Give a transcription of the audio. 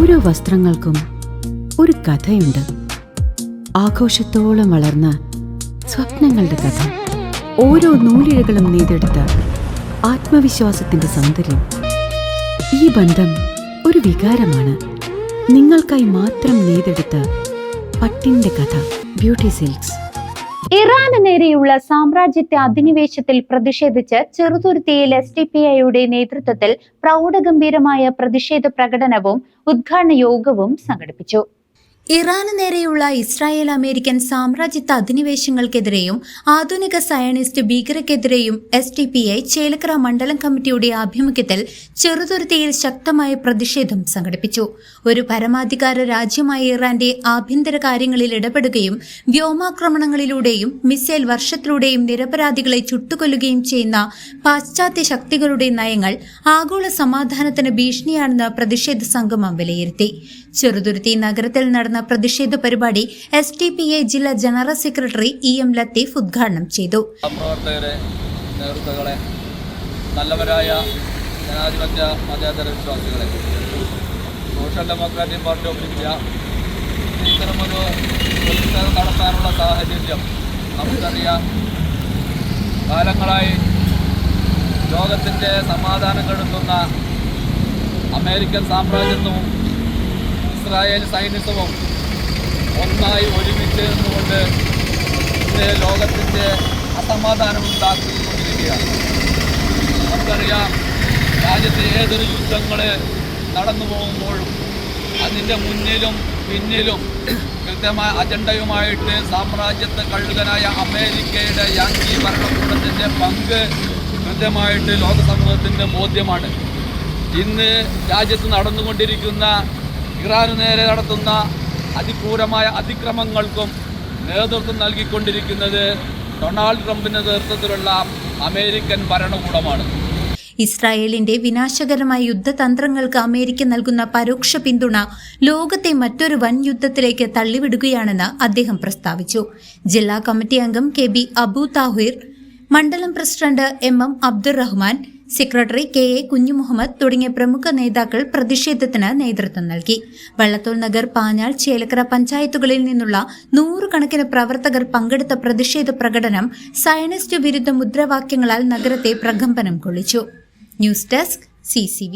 ഓരോ വസ്ത്രങ്ങൾക്കും ഒരു കഥയുണ്ട്. ആഘോഷത്തോളം വളർന്ന സ്വപ്നങ്ങളുടെ കഥ. ഓരോ നൂലിഴകളും നെയ്തെടുത്ത ആത്മവിശ്വാസത്തിന്റെ സൗന്ദര്യം. ഈ ബന്ധം ഒരു വികാരമാണ്. നിങ്ങൾക്കായി മാത്രം നെയ്തെടുത്ത പട്ടിന്റെ കഥ. Beauty silks. ഇറാന് നേരെയുള്ള സാമ്രാജ്യത്വ അധിനിവേശത്തിൽ പ്രതിഷേധിച്ച് ചെറുതുരുത്തിയിൽ SDPIയുടെ നേതൃത്വത്തിൽ പ്രൗഢഗംഭീരമായ പ്രതിഷേധ പ്രകടനവും ഉദ്ഘാടന യോഗവും സംഘടിപ്പിച്ചു. ഇറാന് നേരെയുള്ള ഇസ്രായേൽ അമേരിക്കൻ സാമ്രാജ്യത്വ അധിനിവേശങ്ങൾക്കെതിരെയും ആധുനിക സയനിസ്റ്റ് ഭീകരക്കെതിരെയും SDPI ചേലക്കര മണ്ഡലം കമ്മിറ്റിയുടെ ആഭിമുഖ്യത്തിൽ ചെറുതുരുത്തിയിൽ ശക്തമായ പ്രതിഷേധം സംഘടിപ്പിച്ചു. ഒരു പരമാധികാര രാജ്യമായ ഇറാന്റെ ആഭ്യന്തര കാര്യങ്ങളിൽ ഇടപെടുകയും വ്യോമാക്രമണങ്ങളിലൂടെയും മിസൈൽ വർഷത്തിലൂടെയും നിരപരാധികളെ ചുട്ടുകൊല്ലുകയും ചെയ്യുന്ന പാശ്ചാത്യ ശക്തികളുടെ നയങ്ങൾ ആഗോള സമാധാനത്തിന് ഭീഷണിയാണെന്ന് പ്രതിഷേധ സംഗമം വിലയിരുത്തി. ചെറുതുരുത്തി നഗരത്തിൽ നടന്ന പ്രതിഷേധ പരിപാടി SDPI ജില്ലാ ജനറൽ സെക്രട്ടറി EM ലത്തീഫ് ഉദ്ഘാടനം ചെയ്തു. പ്രവർത്തകരെ, നേതൃത്വങ്ങളെ, നല്ലവരായ ജനാധിപത്യ മതേതര വിശ്വാസികളെ, social democratic party of India ഇത്തരമൊരു പ്രതിഷേധം നടത്താനുള്ള സാഹചര്യം നമുക്കറിയാം. കാലങ്ങളായി ലോകത്തിൻ്റെ സമാധാനം കെടുത്തുന്ന അമേരിക്കൻ സാമ്രാജ്യത്വവും ഇസ്രായേൽ സൈനികവും ഒന്നായി ഒരുമിച്ച് നിന്നുകൊണ്ട് ഇന്ന് ലോകത്തിൻ്റെ അസമാധാനം ഉണ്ടാക്കിക്കൊണ്ടിരിക്കുകയാണ്. നമുക്കറിയാം, രാജ്യത്തെ ഏതൊരു യുദ്ധങ്ങൾ നടന്നു പോകുമ്പോഴും അതിൻ്റെ മുന്നിലും പിന്നിലും കൃത്യമായ അജണ്ടയുമായിട്ട് സാമ്രാജ്യത്തെ കഴുകനായ അമേരിക്കയുടെ യാങ്കി ഭരണകൂടത്തിൻ്റെ പങ്ക് കൃത്യമായിട്ട് ലോകസമൂഹത്തിൻ്റെ ബോധ്യമാണ്. ഇന്ന് രാജ്യത്ത് നടന്നുകൊണ്ടിരിക്കുന്ന ഇറാന് നേരെ നടത്തുന്ന അതിക്രൂരമായ അതിക്രമങ്ങൾക്കും നേതൃത്വം നൽകിക്കൊണ്ടിരിക്കുന്നത് ഡൊണാൾഡ് ട്രംപിന്റെ നേതൃത്വത്തിലുള്ള അമേരിക്കൻ ഭരണകൂടമാണ്. ഇസ്രായേലിന്റെ വിനാശകരമായ യുദ്ധതന്ത്രങ്ങൾക്ക് അമേരിക്ക നൽകുന്ന പരോക്ഷ പിന്തുണ ലോകത്തെ മറ്റൊരു വൻ യുദ്ധത്തിലേക്ക് തള്ളിവിടുകയാണെന്ന് അദ്ദേഹം പ്രസ്താവിച്ചു. ജില്ലാ കമ്മിറ്റി അംഗം KB അബു താഹിർ, മണ്ഡലം president MM Abdurahman, secretary KA Kunhumuhammed തുടങ്ങിയ പ്രമുഖ നേതാക്കൾ പ്രതിഷേധത്തിന് നേതൃത്വം നൽകി. വള്ളത്തോൾ നഗർ, പാഞ്ഞാൾ, ചേലക്കര പഞ്ചായത്തുകളിൽ നിന്നുള്ള 100 കണക്കിന് പ്രവർത്തകർ പങ്കെടുത്ത പ്രതിഷേധ പ്രകടനം സയനിസ്റ്റ് വിരുദ്ധ മുദ്രാവാക്യങ്ങളാൽ നഗരത്തെ പ്രകമ്പനം കൊള്ളിച്ചു. News desk CCV.